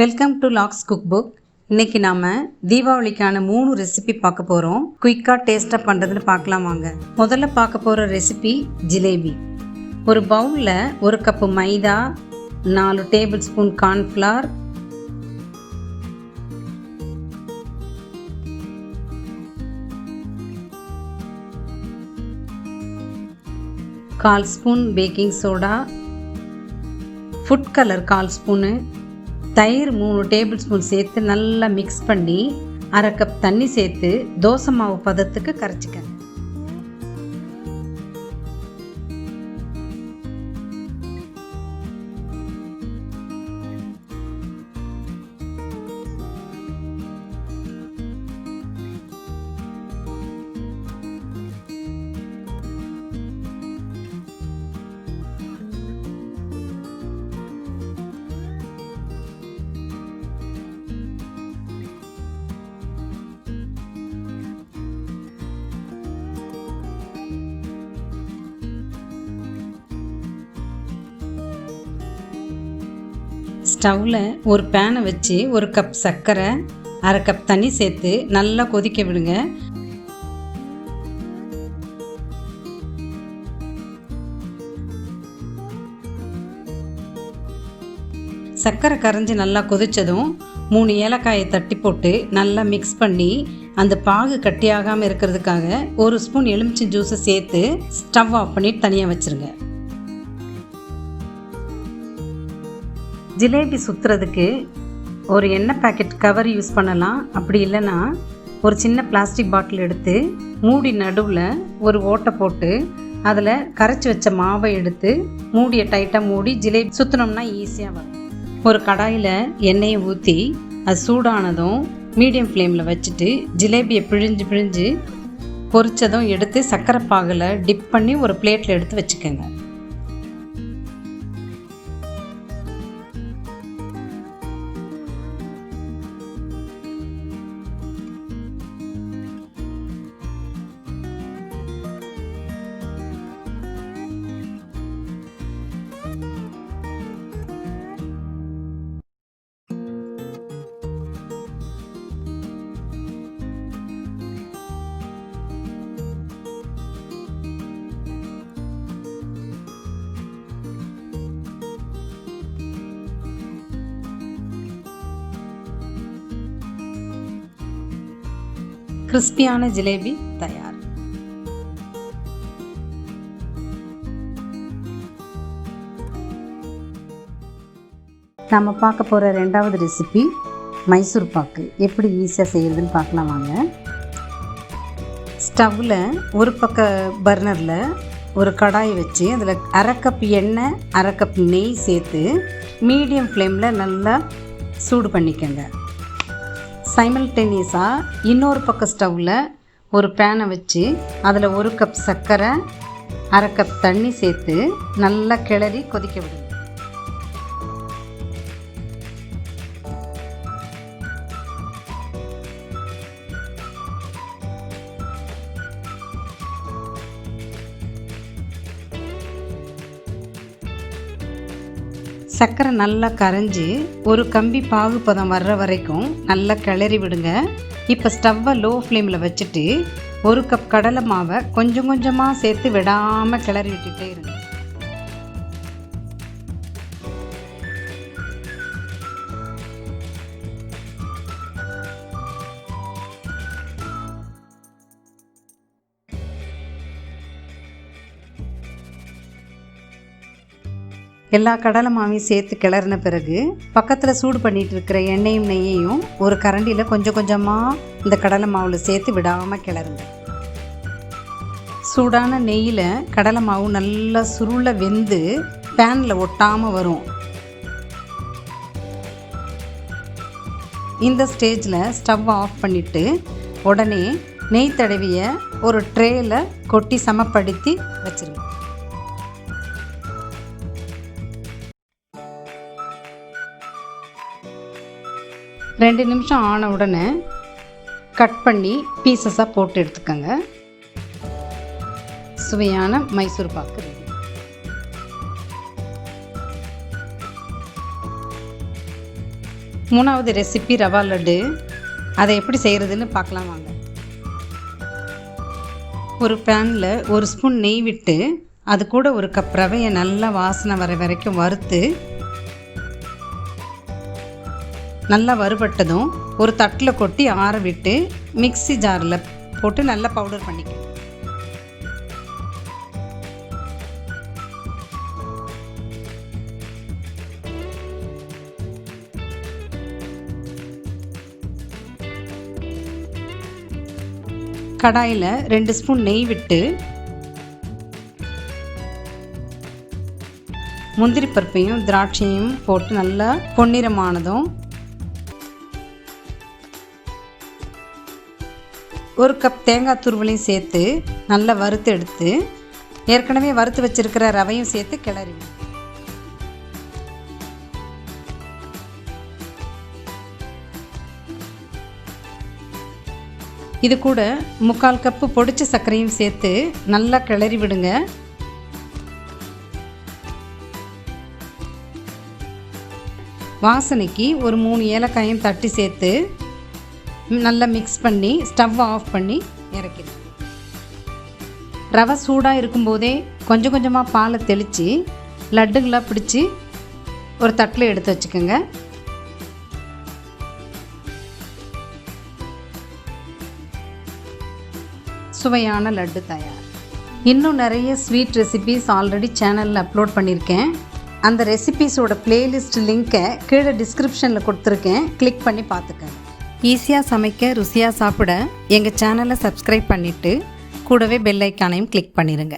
Welcome to Lax cook book. இன்றைக்கி நாம் தீபாவளிக்கான 3 recipe பார்க்க போகிறோம். குயிக்காக டேஸ்ட்டாக பண்ணுறதுன்னு பார்க்கலாம் வாங்க. முதல்ல பார்க்க போகிற ரெசிபி ஜிலேபி. ஒரு பவுலில் 1 cup maida, 4 tablespoon cornflour, கால் spoon baking soda, food colour 1/4 spoon, தயிர் 3 டேபிள் ஸ்பூன் சேர்த்து நல்லா மிக்ஸ் பண்ணி 1/2 கப் தண்ணி சேர்த்து தோசை மாவு பதத்துக்கு கரைச்சிக்கங்க. ஸ்டவ்வில் ஒரு பேனை வச்சு 1 கப் சர்க்கரை, 1/2 கப் தண்ணி சேர்த்து நல்லா கொதிக்க விடுங்க. சர்க்கரை கரைஞ்சி நல்லா கொதித்ததும் 3 ஏலக்காயை தட்டி போட்டு நல்லா மிக்ஸ் பண்ணி அந்த பாகு கட்டியாகாமல் இருக்கிறதுக்காக 1 ஸ்பூன் எலுமிச்சை ஜூஸை சேர்த்து ஸ்டவ் ஆஃப் பண்ணிட்டு தனியாக வச்சுருங்க. ஜிலேபி சுற்றுறதுக்கு ஒரு எண்ணெய் பேக்கெட் கவர் யூஸ் பண்ணலாம். அப்படி இல்லைன்னா ஒரு சின்ன பிளாஸ்டிக் பாட்டில் எடுத்து மூடி நடுவில் ஒரு ஓட்டை போட்டு அதில் கரைச்சி வச்ச மாவை எடுத்து மூடியை டைட்டாக மூடி ஜிலேபி சுற்றினோம்னா ஈஸியாக வரும். ஒரு கடாயில் எண்ணெயை ஊற்றி அது சூடானதும் மீடியம் ஃப்ளேமில் வச்சுட்டு ஜிலேபியை பிழிஞ்சு பொரிச்சதும் எடுத்து சர்க்கரை பாகில் டிப் பண்ணி ஒரு பிளேட்டில் எடுத்து வச்சுக்கோங்க. கிறிஸ்பியான ஜிலேபி தயார். நம்ம பார்க்க போகிற 2வது ரெசிபி மைசூர் பாக்கு. எப்படி ஈஸியாக செய்யறதுன்னு பார்க்கலாம் வாங்க. ஸ்டவ்வில் ஒரு பக்க பர்னரில் ஒரு கடாயை வச்சு அதில் 1/2 கப் எண்ணெய், 1/2 கப் நெய் சேர்த்து மீடியம் ஃப்ளேமில் நல்லா சூடு பண்ணிக்கோங்க. சைமல்டேனியஸாக இன்னொரு பக்கம் ஸ்டவ்வில் ஒரு பேனை வச்சு அதில் 1 கப் சர்க்கரை, 1/2 கப் தண்ணி சேர்த்து நல்லா கிளறி கொதிக்க விடுங்க. சர்க்கரை நல்லா கரைஞ்சி ஒரு கம்பி பாகு பதம் வர்ற வரைக்கும் நல்லா கிளறி விடுங்க. இப்போ ஸ்டவ்வை லோ ஃப்ளேமில் வச்சுட்டு 1 கப் கடலை மாவை கொஞ்சம் கொஞ்சமாக சேர்த்து விடாமல் கிளறி விட்டுட்டே இருங்க. எல்லா கடலை மாவையும் சேர்த்து கிளறின பிறகு பக்கத்தில் சூடு பண்ணிகிட்டு இருக்கிற எண்ணெயும் நெய்யையும் ஒரு கரண்டியில் கொஞ்சம் கொஞ்சமாக இந்த கடலை மாவில் சேர்த்து விடாமல் கிளறுங்க. சூடான நெய்யில் கடலை மாவு நல்லா சுருள வெந்து பேனில் ஒட்டாமல் வரும். இந்த ஸ்டேஜில் ஸ்டவ் ஆஃப் பண்ணிவிட்டு உடனே நெய் தடவிய ஒரு ட்ரேயில் கொட்டி சமப்படுத்தி வச்சுருங்க. ரெண்டு நிமிஷம் ஆன உடனே கட் பண்ணி பீசஸாக போட்டு எடுத்துக்கோங்க. சுவையான மைசூர் பாக்கு ரெடி. மூணாவது ரெசிபி ரவா லட்டு. அதை எப்படி செய்கிறதுன்னு பார்க்கலாம் வாங்க. ஒரு பேனில் 1 ஸ்பூன் நெய் விட்டு அது கூட 1 கப் ரவையை நல்லா வாசனை வர வரைக்கும் வறுத்து, நல்லா வறுபட்டதும் ஒரு தட்டில் கொட்டி ஆற விட்டு மிக்ஸி ஜாரில் போட்டு நல்லா பவுடர் பண்ணிக்கணும். கடாயில் 2 ஸ்பூன் நெய் விட்டு முந்திரி பருப்பையும் திராட்சையும் போட்டு நல்லா பொன்னிறமானதும் 1 கப் தேங்காய் துருவலையும் சேர்த்து நல்லா வறுத்து எடுத்து ஏற்கனவே வறுத்து வச்சிருக்கிற ரவையும் சேர்த்து கிளறி. இது கூட 3/4 கப்பு பொடிச்ச சர்க்கரையும் சேர்த்து நல்லா கிளறி விடுங்க. வாசனைக்கு ஒரு 3 ஏலக்காயும் தட்டி சேர்த்து நல்லா மிக்ஸ் பண்ணி ஸ்டவ் ஆஃப் பண்ணி இறக்கிடுங்க. ரவை சூடாக இருக்கும்போதே கொஞ்சம் கொஞ்சமாக பாலை தெளித்து லட்டுங்களாக பிடிச்சி ஒரு தட்டில் எடுத்து வச்சுக்கோங்க. சுவையான லட்டு தயார். இன்னும் நிறைய ஸ்வீட் ரெசிபீஸ் ஆல்ரெடி சேனலில் அப்லோட் பண்ணியிருக்கேன். அந்த ரெசிபீஸோட பிளேலிஸ்ட் லிங்க்கை கீழே டிஸ்கிரிப்ஷனில் கொடுத்துருக்கேன், கிளிக் பண்ணி பார்த்துக்கங்க. ஈஸியாக சமைக்க ருசியாக சாப்பிட எங்கள் சேனலை சப்ஸ்கிரைப் பண்ணிவிட்டு கூடவே பெல் ஐக்கானையும் கிளிக் பண்ணிடுங்க.